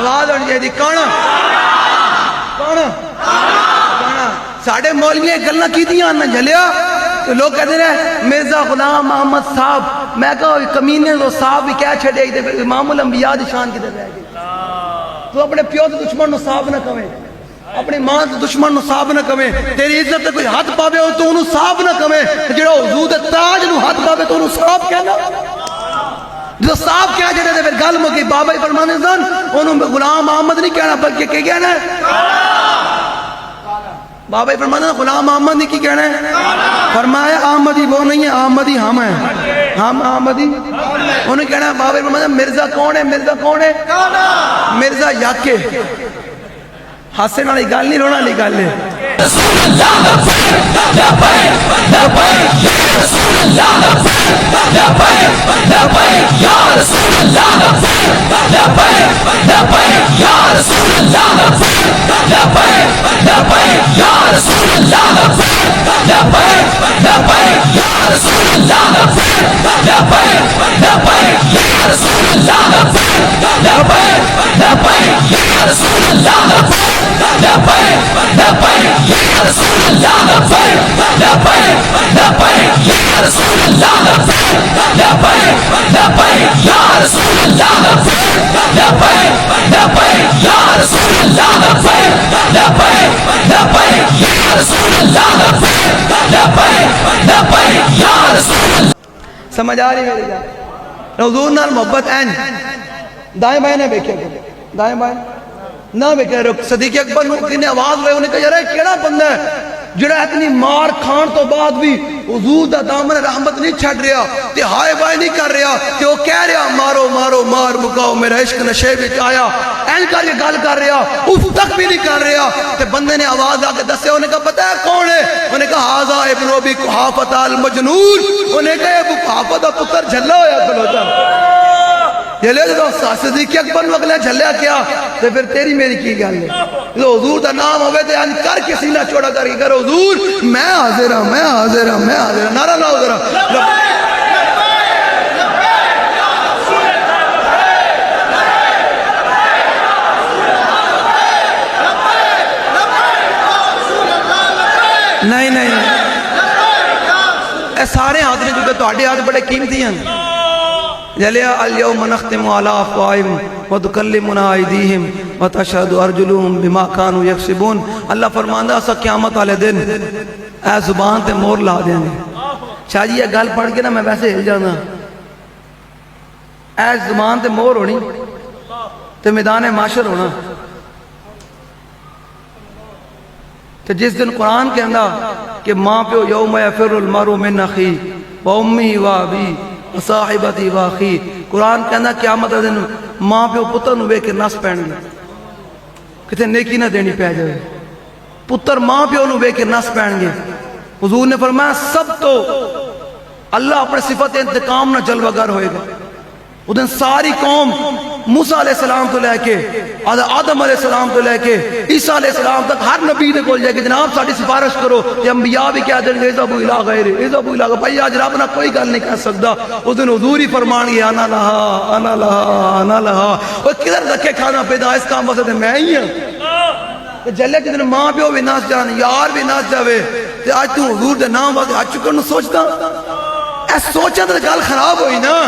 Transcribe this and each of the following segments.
آواز ہونی چاہیے کون کون ساڑھے مولوی گلنا کی دیا نہ جلیا تو لوگ کہتے ہیں مرزا غلام محمد صاحب میں کہا کمینے تو صاحب بھی کیا چھڑے گی پھر امام الانبیاء دی شان کی دے رہ گئی تو اپنے پیو تو دشمن نو صاحب نہ کمیں اپنی ماں تو دشمن نو صاحب نہ کمیں تیری عزت تے کوئی ہاتھ پاوے ہو تو انہوں صاحب نہ کمیں جڑا حضور تاج نو ہاتھ پاوے تو انہوں صاحب کہنا جو صاحب کیا جڑے دے پھر گل مکی بابا ہی فرمانے سن انہوں غلام محمد نہیں کہنا بلکہ کہ کہنا ہے بابا ہی فرمانے غلام محمد نہیں کی کہنا ہے فرمایا احمدی وہ نہیں ہے احمدی ہم ہیں ہم احمدی انہوں کہنا ہے بابا ہی فرمانے مرزا کون ہے مرزا کون ہے مرزا یاکے ہاسے نالی گل نہیں رونا لی گل ہے رسول اللہ لبیک یا رسول اللہ لبیک یا رسول اللہ لبیک یا رسول اللہ لبیک یا رسول اللہ لبیک یا رسول اللہ لبیک یا رسول اللہ لبیک یا رسول اللہ لبیک یا رسول اللہ لبیک یا رسول اللہ لبیک یا رسول اللہ لبیک یا رسول اللہ لبیک یا رسول اللہ لبیک یا رسول اللہ سمجھ آ رہی میری جان حضور نال محبت این دائیں بائیں نہ بیکھے دائیں بائیں نہ بیکھے صدیق اکبر نے آواز ہوئے انہیں کہا یار کیڑا بندہ ہے جڑا اتنی مار کھان تو بعد بھی حضور دا دامن رحمت نہیں چھڑ رہا تے ہائے بائے نہیں کر رہا تے وہ کہہ رہا مارو مارو مار مکاؤ میرا عشق نشے وچ آیا این کر کے گل کر رہا اس تک بھی نہیں کر رہا تے بندے نے آواز آ کے دسے انہیں کہا پتہ ہے کون ہے انہیں کہا ہاذا ابن ابی قحافہ المجنون انہیں کہا ابو قحافہ دا پتر جھلا ہویا کھلوتا یہ لے جو صدیق اکبر نے اگلے جھلیا کیا تو پھر تیری میری کی گل ہے جو حضور دا نام ہوئے تھے ان کر کے سینہ چھوڑا کر کے کر حضور میں حاضر ہوں میں حاضر ہوں میں حاضر ہوں نعرہ لاؤ ذرا نہیں نہیں اے سارے ہاتھ نے جو کہ تہاڈے ہاتھ بڑے قیمتی ہیں جلیا اليوم نختم على افواہہم وتکلمنا ایدیہم وتشہد ارجلہم بما كانوا یکسبون اللہ فرماندا اسا قیامت والے دن اے زبان تے مور لا دیں گے شاہ جی یہ گل پڑھ کے نا میں ویسے ہل جانا اے زبان تے مور ہونی تے میدان معاشر ہونا تے جس دن قرآن کہندا کہ ماں پیو یوم یفر المرء من اخیہ وامہ وابی صاحبتی واخی قرآن کہنا قیامت دن ماں پیو پتر نو ویکھ کے نس پین گے کتے نیکی نہ دینی پہ جائے پتر ماں پیو نو ویکھ کے نس پین گے حضور نے فرمایا سب تو اللہ اپنے صفت انتقام نہ جلوگر ہوئے گا وہ دن ساری قوم موسیٰ علیہ السلام تو لے کے آدم علیہ السلام تو لے کے عیسیٰ علیہ السلام تک ہر نبی نے کول جائے کہ جناب ساڑھی سفارش کرو کہ انبیاء بھی کیا دیں اذهبوا الی غیرہ اذهبوا الی غیرہ بھائی آج رب نہ کوئی گل نہیں کہہ سکتا اس دن حضور ہی فرمان گیا انا لہا انا لہا انا لہا وہ کدھر رکھے کھانا پیدا اس کام واسطے میں ہی ہوں جلے جدن ماں پیو بھی ناس جان یار بھی ناس جاوے تے آج تو حضور دے نام واسطے آج چکر نو سوچتا اے سوچا تو گل خراب ہوئی نا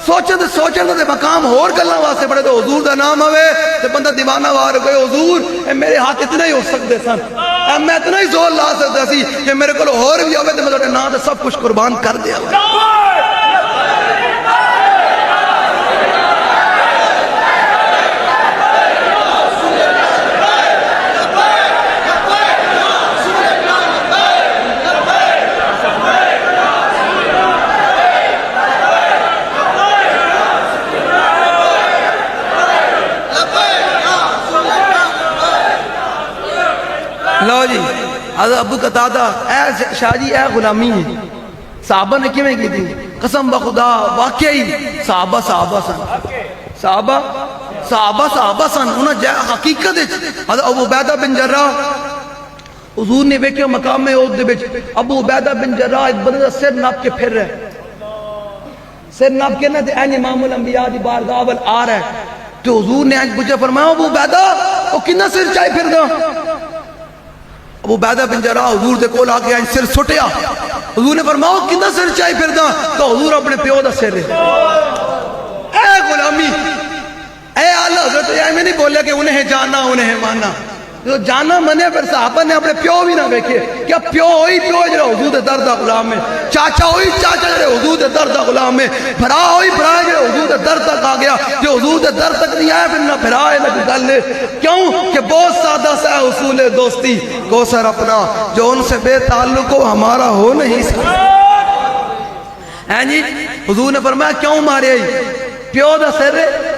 سوچن دے مقام اور گلاں واسطے بڑے تو حضور دا نام ہوئے تے بندہ دیوانہ وار کوئی حضور اے میرے ہاتھ اتنا ہی ہو سکتے سن اے میں اتنا ہی زور لا سکتا سی کہ میرے کو اور بھی ہوئے تے میں تو نام تے سب کچھ قربان کر دیا لو جی حضرت ابو قتادہ اے شاہ جی اے غلامی ہے صحابہ نے کیوں کی تھی قسم بخدا واقعی صحابہ سن صحابہ سن انہاں حقیقت حضرت ابو عبیدہ بن جراح حضور نے ویکھیا مقام احد دے وچ ابو عبیدہ بن جراح ایک بندے دا سر ناپ کے پھر رہا ہے سر ناپ کے نہ تے این امام الانبیاء دی بارگاہ ول آ رہا ہے تو حضور نے آج پوچھا فرمایا ابو عبیدہ وہ کنا سر چاہے پھر دا ابو عبیدہ بن جراح حضور دے کول آ کے سر سٹیا حضور نے فرمایا وہ کنا سر چاہے پھر دا تو حضور اپنے پیو دا سر ہے اے غلامی اے آلہ حضرت میں نہیں بولیا کہ انہیں جانا انہیں ماننا جو جانا منے پھر صحابہ نے اپنے پیو بھی نہ دیکھے کیا پیو ہوئی پیو ہے جڑا حضور دے درد دا غلام ہے چاچا ہوئی چاچا جڑے حضور دے درد دا غلام ہے بھرا ہوئی بھرا جڑے حضور دے درد تک آ گیا جو حضور دے درد تک نہیں آیا پھر نہ بھرا ہے نہ گل ہے کیوں کہ بہت سادہ سا ہے اصول دوستی کوثر اپنا جو ان سے بے تعلق ہو ہمارا ہو نہیں سکتا ہے جی حضور نے فرمایا کیوں مارے پیو دا سر ہے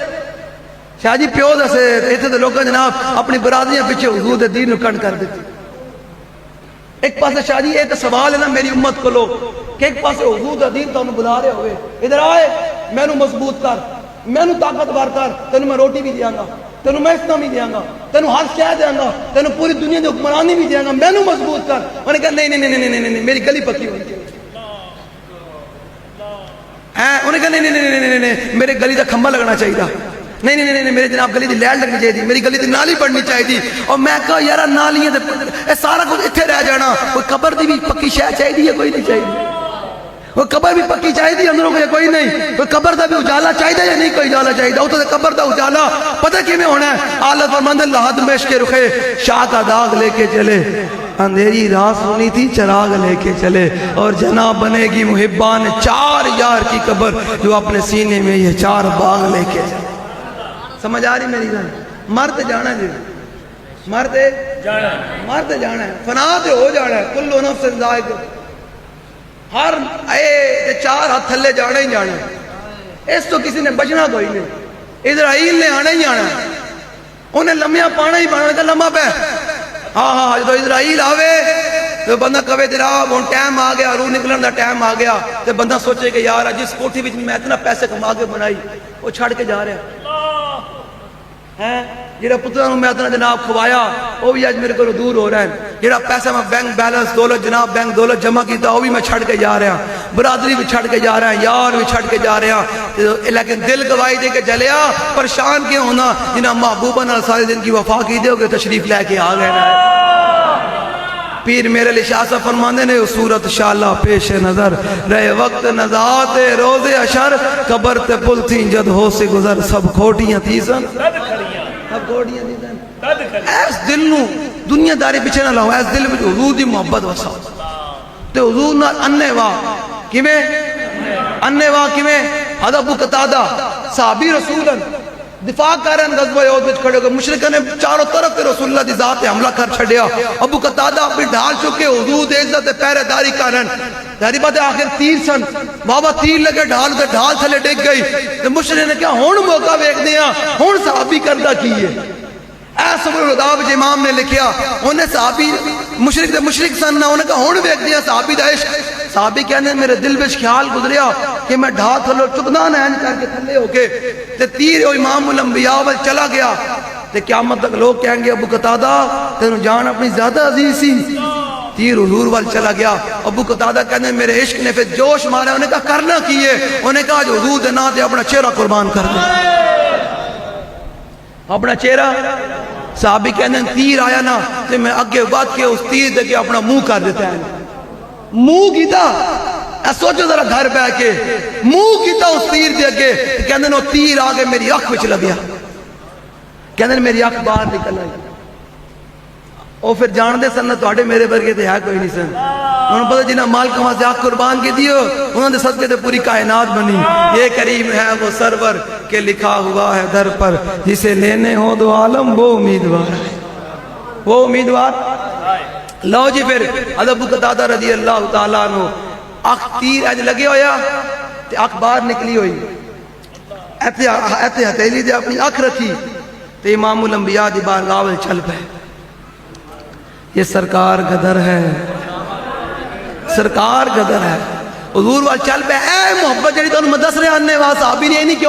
شاہ جی پیو دا سر ایسے تو لوگوں جناب اپنی برادریاں پیچھے حضور دے دین کنڈ کر دیتی ایک پاس شاہ جی یہ تو سوال ہے نا میری امت کو لو کہ ایک پاس حضور دا دین تو انہوں بلا رہے ہوئے ادھر آئے میں نو مضبوط کر میں نو طاقتور کر تینوں میں روٹی بھی دیاں گا تینوں میں اسنا بھی دیاں گا تینوں ہر شے دیاں گا تینوں پوری دنیا دی حکمرانی بھی دیاں گا میں نو مضبوط کر انہوں نے کہا نہیں نہیں نہیں نہیں نہیں میری گلی پکی ہوئی انہوں نے کہا نہیں نہیں نہیں نہیں میرے گلی دا کھمبا لگنا چاہیے نہیں نہیں نہیں میرے جناب گلی دی لائٹ لگنی چاہیے میری گلی دی نالی بڑھنی چاہیے اور میں کہا یارا نالیاں اے سارا کچھ اتھے رہ جانا کوئی قبر دی بھی پکی شے چاہیے کوئی نہیں چاہیے وہ قبر بھی پکی چاہیے اندروں کو کوئی نہیں کوئی قبر دا بھی اجالا چاہیے یا نہیں کوئی اجالا چاہیے وہ تو قبر دا اجالا پتہ کیویں ہونا ہے آلت فرماندے لحد میں عشق رخے شاہ کا داغ لے کے چلے اندھیری رات سنی تھی چراغ لے کے چلے اور جناب بنے گی محبان 4 یار کی قبر جو اپنے سینے میں یہ 4 باغ لے کے چلے سمجھ آ رہی میری گل مرتے جانا جی مرتے جانا ہے فنا تے ہو جانا ہے کلو نفس ذائق ہر اے 4 ہاتھ تھلے جانا ہی جانا ہے اس تو کسی نے بچنا کوئی نہیں اسرائیل نے آنا ہی آنا ہے انہیں لمحہ پانا ہی پانا کہ لمحہ پہ ہاں جو اسرائیل آوے تو بندہ کہے جناب ہن ٹائم آ گیا روح نکلن دا ٹائم آ گیا تو بندہ سوچے کہ یار جس کوٹھی وچ میں اتنا پیسے کما کے بنائی وہ چھڑ کے جا رہا ہے جڑا پتراں میں اتنا جناب کھوایا وہ بھی آج میرے کو دور ہو رہا ہے جڑا پیسہ میں بینک بیلنس دولت جناب بینک دولت جمع کیتا وہ بھی میں چھڑ کے جا رہا برادری بھی چھڑ کے جا رہا ہے یار بھی چھڑ کے جا رہا لیکن دل گواہی دے کے جلیا پریشان کیوں ہونا جنہاں محبوبہ نال سارے دن کی وفا کی دے ہو کہ تشریف لے کے آ گئے پیر میرے لئے شاہ صاحب فرماندے نے صورت شاءاللہ پیش نظر رہے وقت نزاعت روز اشر قبر تے پل تھی جد ہو سے گزر سب کھوٹیاں تھی سن سب کھوٹیاں تھی سن ایس دل نو دنیا داری پیچھے نہ لاؤ ایس دل میں حضور دی محبت وسا تے حضور نہ انے واہ کیویں حضرت ابو قتادہ صحابی رسولن دفاع کرن غزوہ احد وچ کھڑے ہو گئے مشرکاں نے چاروں طرف تے رسول اللہ دی ذات تے حملہ کر چھڈیا ابو قتادہ اپنی ڈھال چکے حضور دے عزت تے پہرے داری کرن ظاہری بات ہے آخر تیر سن بابا تیر لگے ڈھال تے ڈھال تھلے ڈگ گئی تے مشرک نے کہا ہن موقع ویکھدے ہاں ہن صحابی کردا کی ہے اے صبر الہدا وچ امام نے لکھیا انہیں صحابی مشرک تے مشرک سن نہ انہیں کہا ہن ویکھدے ہاں صحابی دا عشق صحابی کہنے میرے دل وچ خیال گزریا کہ میں ڈھال تھلو چکنا نہ کر کے تھلے ہو کے تے تیر او امام الانبیاء ول چلا گیا تے قیامت تک لوگ کہیں گے ابو قتادہ تینوں جان اپنی زیادہ عزیز سی تیر حضور وال چلا گیا ابو قتادہ کہنے میرے عشق نے پھر جوش مارا انہیں کہا کرنا کیے انہیں کہا جو حضور دے نا دے اپنا چہرہ قربان کر دے اپنا چہرہ صحابی کہنے تیر آیا نا تے میں اگے بات کے اس تیر دے کے اپنا منہ کر دیتا ہے منہ کیتا سوچو ذرا گھر پہ کے منہ کیتا اس تیر دے کے کہنے نو تیر آگے میری اکھ وچ لگیا کہنے میری اکھ باہر نکل آئی اور پھر جان دے سن نہ تواڈے میرے ورگے تے ہے کوئی نہیں سن انہوں پتہ جنہاں مال کما سے آنکھ قربان کی دیو انہوں نے صدقے تے پوری کائنات بنی یہ کریم ہے وہ سرور کہ لکھا ہوا ہے در پر جسے لینے ہو دو عالم وہ امیدوار ہے وہ امیدوار لو جی پھر حضرت ابو قتادہ رضی اللہ تعالیٰ عنہ اکھ تیر اج لگے ہویا تے اکھ باہر نکلی ہوئی ایتے ہتھیلی دے اپنی اکھ رکھی تے امام الانبیاء دی بارگاہ وچ چل پے یہ سرکار گدر ہے سرکار گدر ہے حضور وال چل پے اے محبت جڑی تانوں میں دس رہا آنے واسطے صحابی نے نہیں کہ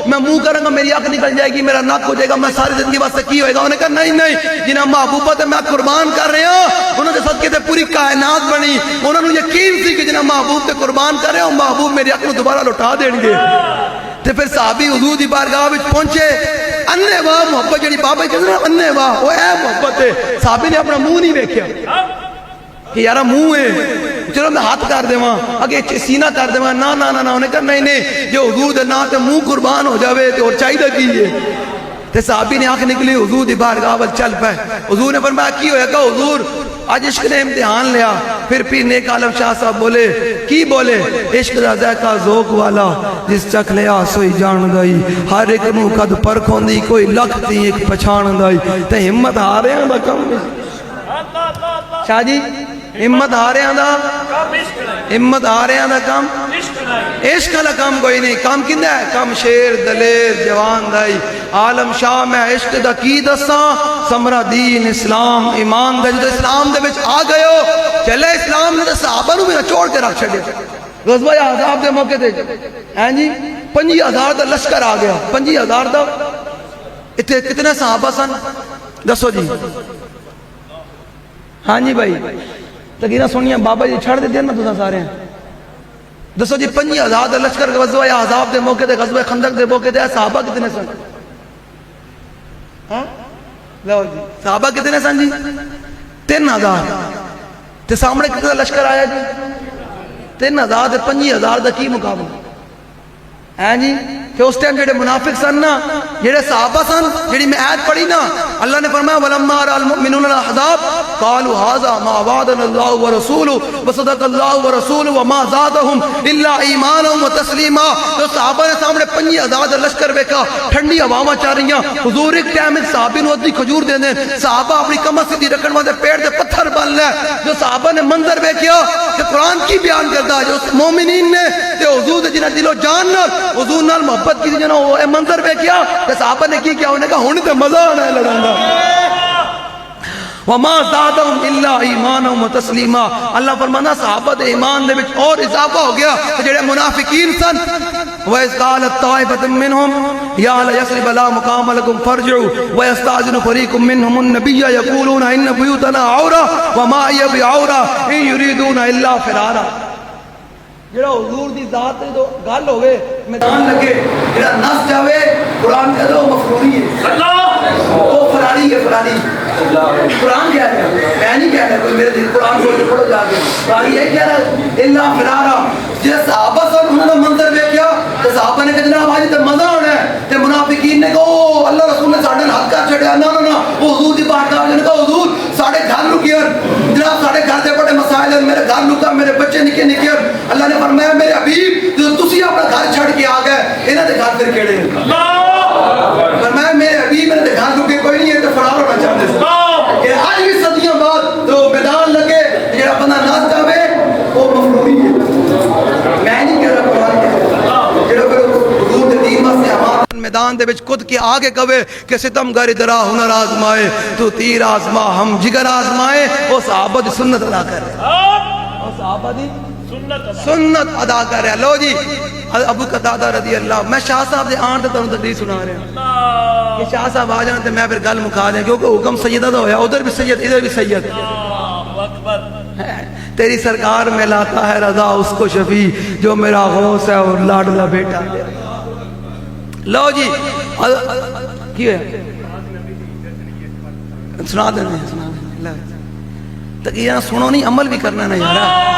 میں منہ کروں گا میری اکھ نکل جائے گی میرا نک ہو جائے گا میں ساری زندگی واسطے کی ہوئے گا انہوں نے کہا نہیں نہیں جنہاں محبوبت میں قربان کر رہے ہوں انہوں نے صدقے تے پوری کائنات بنی انہوں نے یقین سی کہ جنہاں محبوب تے قربان کر رہے ہوں محبوب میری اکھ نو دوبارہ لوٹا دیں گے تے پھر صحابی حضور دی بارگاہ وچ پہنچے انے واہ محبت جڑی بابا جی کہندے نا انے واہ او اے محبت ہے صحابی نے اپنا منہ نہیں ویکھیا کہ یارا منہ ہے چلو میں ہاتھ کر دیواں اگے سینہ کر دیواں نا نا نا انہیں کہا نہیں نہیں جو حضور دے نا تے منہ قربان ہو جاوے تے اور چاہیے کی ہے تے صحابی نے آنکھ نکلی حضور دی بارگاہ ول چل پے حضور نے فرمایا کی ہویا کہ حضور آج عشق نے امتحان لیا پھر نیک عالم شاہ صاحب بولے کی بولے عشق دا ذائقہ ذوق والا جس چکھ لیا سوئی جان دائی ہر ایک نو قد پرکھ ہوندی کوئی لکھ تھی ایک پچھان دائی تے ہمت ہارے ہیں دا کم شاہ جی ہمت ہارے ہیں دا ہمت ہارے ہیں دا کم عشق والا کم کوئی نہیں کم کندہ ہے کم شیر دلیر جوان دائی عالم شاہ میں عشق دا کی دساں سمرہ دین اسلام ایمان دا جو اسلام دے بچ آ گئے ہو چلے اسلام نے صحابہ نو میرا چھوڑ کے رکھ چھڑے غزوہ احزاب دے موقع دے ہیں جی 50,000 دا لشکر آ گیا 50,000 دا کتنے صحابہ سن دسو جی ہاں جی بھائی تقریرہ سنیا بابا جی چھڑ دے دیا نا تو سارے ہیں دسو جی 50,000 دا لشکر غزوہ احزاب دے موقع دے غزوہ خندق دے موقع دے صحابہ کتنے سن لو جی صحابہ کتنے سن جی 3,000 تے سامنے کتنا لشکر آیا جی 3,000 تے 50,000 دا کی مقابلہ ہیں جی کہ اس ٹائم جڑے منافق سن نا جڑے صحابہ سن جڑی میں آیت پڑھی نا اللہ نے فرمایا وَلَمَّا رَأَى الْمُؤْمِنُونَ الْأَحْزَابَ قَالُوا هَذَا مَا وَعَدَنَا اللَّهُ وَرَسُولُهُ وَصَدَقَ اللَّهُ وَرَسُولُهُ وَمَا زَادَهُمْ إِلَّا إِيمَانًا وَتَسْلِيمًا تو صحابہ نے سامنے 50,000 دا لشکر ویکھا ٹھنڈی ہواواں چل رہیاں حضور ایک ٹائم ایک صحابی نو ادھی کھجور دے دیں صحابہ اپنی کمر سیدھی رکھن واسطے پیڑ دے پتھر بن لے جو صحابہ نے منظر ویکھیا کہ قرآن کی بیان کردا جو مومنین نے تے حضور دے جنہاں دل و جان نال حضور نال محبت کی جنہاں وہ منظر پہ کیا کہ صحابہ نے کی کیا انہیں کہا ہونے تے مزہ آنا ہے لڑانا وَمَا زَادَهُمْ إِلَّا إِيمَانًا وَتَسْلِيمًا اللہ فرمانا صحابہ دے ایمان دے وچ اور اضافہ ہو گیا جڑے منافقین سن وَإِذْ قَالَتْ طَائِفَةٌ مِّنْهُمْ يَا أَهْلَ يَثْرِبَ لَا مُقَامَ لَكُمْ فَارْجِعُوا وَيَسْتَأْذِنُ فَرِيقٌ مِّنْهُمُ النَّبِيَّ يَقُولُونَ إِنَّ بُيُوتَنَا عَوْرَةٌ وَمَا هِيَ بِعَوْرَةٍ إِن يُرِيدُونَ إِلَّا فِرَارًا جڑا حضور دی ذات تے تو گل ہوے میدان لگے جڑا نس جاوے قرآن کہہ دو مفروری ہے اللہ وہ فراری ہے فراری قرآن کہہ رہا ہے میں نہیں کہہ رہا کوئی میرے دل قرآن کو پڑھو جا کے قرآن یہ کہہ رہا ہے اللہ فرارا جس صحابہ سے انہوں نے منظر دیکھا تو صحابہ نے کہا جناب آج تے مزہ ہونا ہے تے منافقین نے کہا اللہ رسول نے ساڑھے حق کر چھڑیا نا نا نا وہ حضور دی بات کہا نے کہا حضور ساڑھے گھر لکیر جناب ساڑھے گھر دے بڑے مسائل ہیں میرے گھر لکا میرے بچے نکے نکیر اللہ نے فرمایا میرے حبیب جو تسی اپنا گھر چھڑ کے آ گئے انہاں دے گھر پھر کیڑے ہیں فرمایا میرے حبیب انہاں دے گھر لکے کوئی نہیں ہے تو فرار ہونا چاہتے ہیں کہ آج بھی صدیوں بعد جو میدان لگے جڑا بندہ ناز جاوے وہ مفروری ہے میں نہیں کہہ رہا قرآن کے جڑا پھر حضور دے دین واسطے ہمارا میدان دے وچ خود کے آگے کہے کہ ستم گر درا ہنر آزمائے تو تیر آزما ہم جگر آزمائے وہ صحابہ دی سنت ادا کر رہے وہ صحابہ دی سنت ادا کر رہے لو جی ابو قتادہ رضی اللہ میں شاہ صاحب دے آن تے تانوں تقریر سنا رہا ہوں کہ شاہ صاحب آ جان تے میں پھر گل مکا دیں کیونکہ حکم سیدہ دا ہویا ادھر بھی سید ادھر بھی سید تیری سرکار میں لاتا ہے رضا اس کو شفیع جو میرا غوث ہے اور لاڈلا بیٹا لو جی کی ہے سنا دینا تقریرہ سنو نہیں عمل بھی کرنا نہیں یارا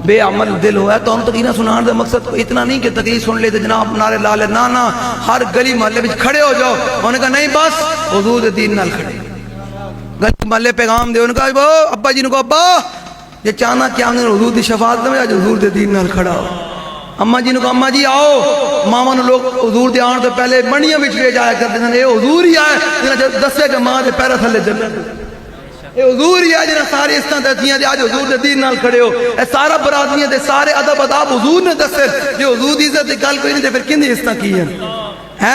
بے عمل دل ہوا ہے تو ہم تقریرہ سنان دے مقصد اتنا نہیں کہ تقریر سن لے تو جناب نعرے لا لے نا نا ہر گلی محلے میں کھڑے ہو جاؤ انہوں نے کہا نہیں بس حضور دین نال کھڑے گلی محلے پیغام دے انہوں نے کہا ابا جی نے کہا ابا یہ چاہنا کیا ہم نے حضور دی شفاعت میں آج حضور دین نال کھڑا ہو اماں جی نے کہا اماں جی آؤ ماما نے لوگ حضور دے آن تو پہلے منڈیاں بچ لے جایا کرتے ہیں اے حضور ہی آئے جنہیں دسے کہ ماں دے پیرا تھلے جنت اے حضور ہی آئے جنہیں سارے اس طرح دسیاں دے آج حضور دے دین نال کھڑے ہو اے سارا برادریاں دے سارے ادب اداب حضور نے دسے جو حضور دی عزت دی گل کوئی نہیں دے پھر کندی اس طرح کی ہے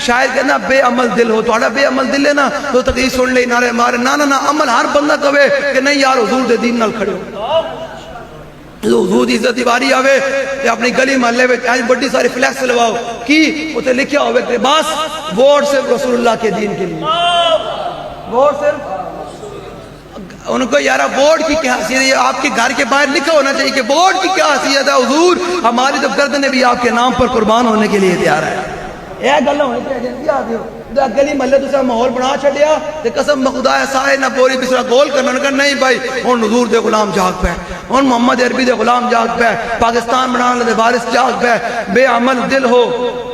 شاعر کہنا بے عمل دل ہو تو بے عمل دل ہے نا تو تقریر سن لے نعرے مارے نا نا نا عمل ہر بندہ کہے کہ نہیں یار حضور دے دین نال کھڑے ہو حضور دی عزت دی باری آوے تے اپنی گلی محلے میں آج بڑی ساری فلیکس لواؤ کی اسے لکھیا ہوئے کہ بس ووٹ صرف رسول اللہ کے دین کے لیے ووٹ صرف ان کو یارا ووٹ کی کیا حیثیت ہے آپ کے گھر کے باہر لکھا ہونا چاہیے کہ ووٹ کی کیا حیثیت ہے حضور ہماری تو گردنیں بھی آپ کے نام پر قربان ہونے کے لیے تیار ہے یہ گل ہونی چاہیے آ دیو گلی محلے تسا ماحول بنا چھڈیا تے قسم خدا ہے سارے نہ بوری بسرا گول کرنا کہ نہیں بھائی ہن حضور دے غلام جاگ پے ہن محمد عربی دے غلام جاگ پے پاکستان بنانے دے وارث جاگ پے بے عمل دل ہو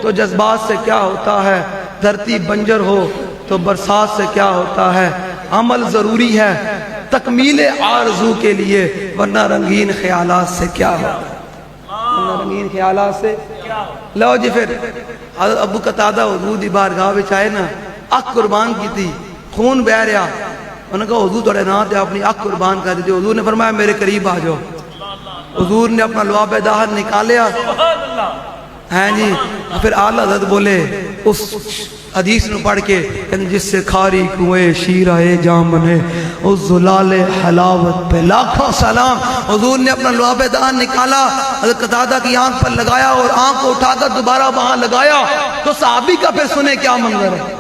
تو جذبات سے کیا ہوتا ہے دھرتی بنجر ہو تو برسات سے کیا ہوتا ہے عمل ضروری ہے تکمیل آرزو کے لیے ورنہ رنگین خیالات سے کیا ہوتا ہے ورنہ رنگین خیالات سے لو جی پھر حضرت ابو قتادہ حضور دی بارگاہ وچ آئے نا اکھ قربان کی تھی خون بہ رہا انہوں نے کہا حضور تھوڑے نام تے اپنی اکھ قربان کر دی حضور نے فرمایا میرے قریب آ جاؤ حضور نے اپنا لعاب دہن نکالیا ہیں جی پھر اعلیٰ حضرت بولے اس حدیث نو پڑھ کے جس سے کھاری کنویں شیرہ جام بنے اس زلال حلاوت پہ لاکھوں سلام حضور نے اپنا لعاب دہن نکالا حضرت قتادہ کی آنکھ پر لگایا اور آنکھ کو اٹھا کر دوبارہ وہاں لگایا تو صحابی کا پھر سنے کیا منظر ہے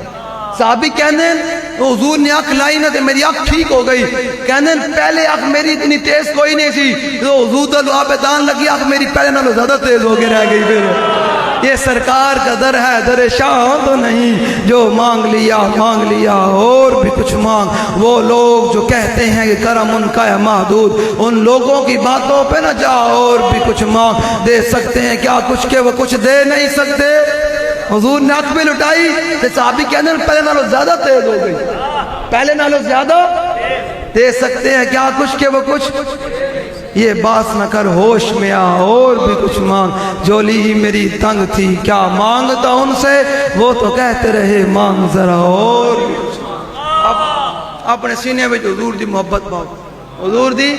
صحابی کہنے تو حضور نے آنکھ لائی نا تو میری آنکھ ٹھیک ہو گئی کہنے پہلے آنکھ میری اتنی تیز کوئی نہیں سی تو حضور دا لعاب دہن لگی آنکھ میری پہلے نالوں زیادہ تیز ہو کے رہ گئی پھر یہ سرکار کا در ہے در شاہ تو نہیں جو مانگ لیا اور بھی کچھ مانگ وہ لوگ جو کہتے ہیں کہ کرم ان کا ہے محدود ان لوگوں کی باتوں پہ نہ جا اور بھی کچھ مانگ دے سکتے ہیں کیا کچھ کہ وہ کچھ دے نہیں سکتے حضور نے آنکھ پہ لٹائی تو صحابی کہنے پہلے نالوں زیادہ تیز ہو گئی پہلے نالوں زیادہ دے سکتے ہیں کیا کچھ کہ وہ کچھ یہ باس نہ کر ہوش میں آ اور بھی کچھ مانگ جولی ہی میری تنگ تھی کیا مانگتا ان سے وہ تو کہتے رہے مانگ ذرا اور بھی کچھ مانگ اپنے سینے میں حضور دی محبت پاؤ حضور دی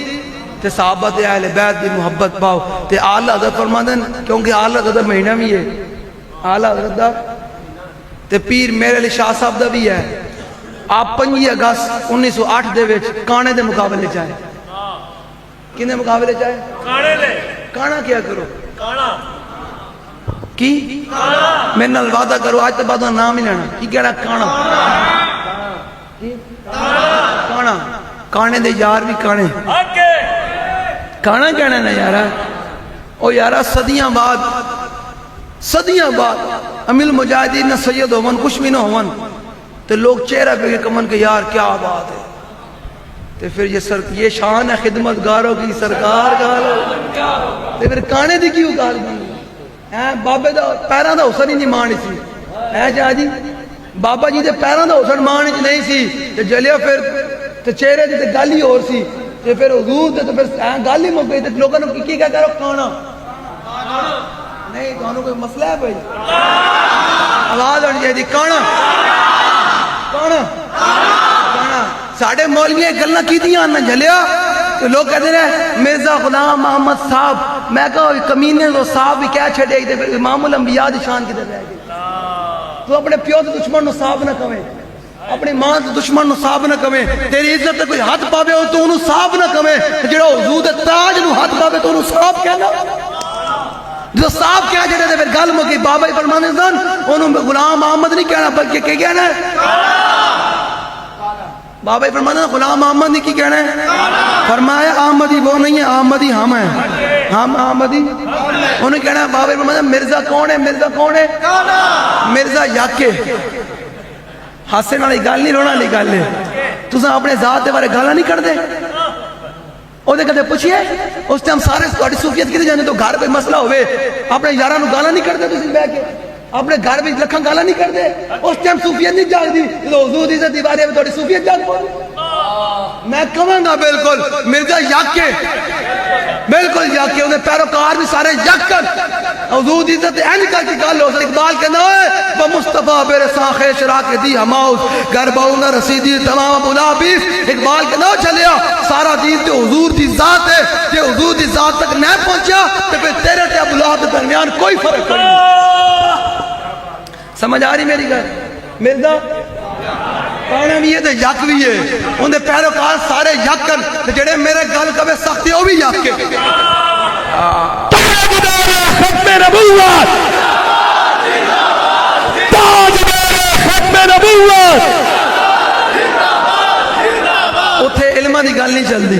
تے صحابہ تے اہل بیت دی محبت پاؤ تے اعلیٰ حضرت فرماندن کیونکہ اعلیٰ حضرت مہینہ بھی ہے اعلیٰ حضرت دا تے پیر میرے علی شاہ صاحب دا بھی ہے آپ 5 اگست 1908 دے وچ کانے دے مقابلے چاہے کنے مقابلے چاہے کانے دے کانا کیا کرو کانا کی میرے نال وعدہ کرو آج تو بعد نام ہی لینا کی کہنا کانا کانا کانے دے یار بھی کانے کانا کہنا نا یارا او یارا صدیاں بعد امیل مجاہدین نہ سید ہوون کچھ بھی نہ ہوون تو لوگ چہرہ پہ کمن کہ یار کیا بات ہے تو پھر یہ شان ہے خدمت گاروں کی سرکار گالو تو پھر کانے دی کیوں گال بنی بابے دا پیران دا حسن ہی نہیں مانی سی جہاں جی بابا جی دے پیران دا حسن مانی چ نہیں سی تو جلیا پھر تو چہرے دی تے گالی اور سی تو پھر حضور تے تو پھر گالی مک گئی تو لوگوں نے کی کہہ کرو کانا نہیں تو کوئی مسئلہ ہے بھائی آواز آنی چاہیے کانا کانا کانا ساڑھے مولوی گلنا کی دیا نہ جھلیا تو لوگ کہتے ہیں مرزا غلام محمد صاحب میں کہا کمینے تو صاحب بھی کیا چھڑے گی پھر امام الانبیاء دی شان کی در رہ گئی تو اپنے پیو تو دشمن نو صاحب نہ کمیں اپنی ماں تو دشمن نو صاحب نہ کمیں تیری عزت تے کوئی ہاتھ پاوے ہو تو انہوں صاحب نہ کمیں جڑا حضور دے تاج نو ہاتھ پاوے تو انہوں صاحب کہنا جو صاحب کیا جڑے دے پھر گل مکی بابا ہی فرمانے سن انہوں غلام احمد نہیں کہنا بلکہ کہ کہنا ہے بابا ہی فرمانے غلام احمد نہیں کی کہنا ہے فرمایا احمدی وہ نہیں ہے احمدی ہم ہیں ہم احمدی انہوں کہنا ہے بابا ہی فرمانے مرزا کون ہے مرزا کون ہے مرزا یاکے ہاسے والی گل نہیں رونا والی گل ہے تساں اپنے ذات دے بارے گالاں نہیں کردے او دے کدے پوچھئے اس ٹائم سارے تہاڈی صوفیت کدے جاندے تو گھر کوئی مسئلہ ہوئے اپنے یاراں نوں گالاں نہیں کردے تسی بیٹھ کے اپنے گھر وچ لکھاں گالاں نہیں کردے اس ٹائم صوفیت نہیں جاگدی تو حضور دی عزت دی بارے میں تہاڈی صوفیت جاگ پئی میں کہاں گا بالکل مرزا یاکے بالکل یاکے انہیں پیروکار بھی سارے یک کر حضور دی عزت این کر کی گل ہو سکتی اقبال کہنا ہے وہ مصطفیٰ بیر ساخے شراک دی ہماؤس گر باؤنہ رسیدی تمام بلا بیس اقبال کہنا چلیا سارا دین تے حضور دی ذات ہے کہ حضور دی ذات تک نہ پہنچیا تو پھر تیرے تے ابوالہب کے درمیان کوئی فرق نہیں سمجھ آ رہی میری گل مرزا کانا بھی ہے تو یک بھی ہے ان دے پیروکار سارے یک کر جڑے میرے گل کبھی سختی ہو بھی یک کے ختم نبوت ختم نبوت اتھے علمہ دی گل نہیں چل دی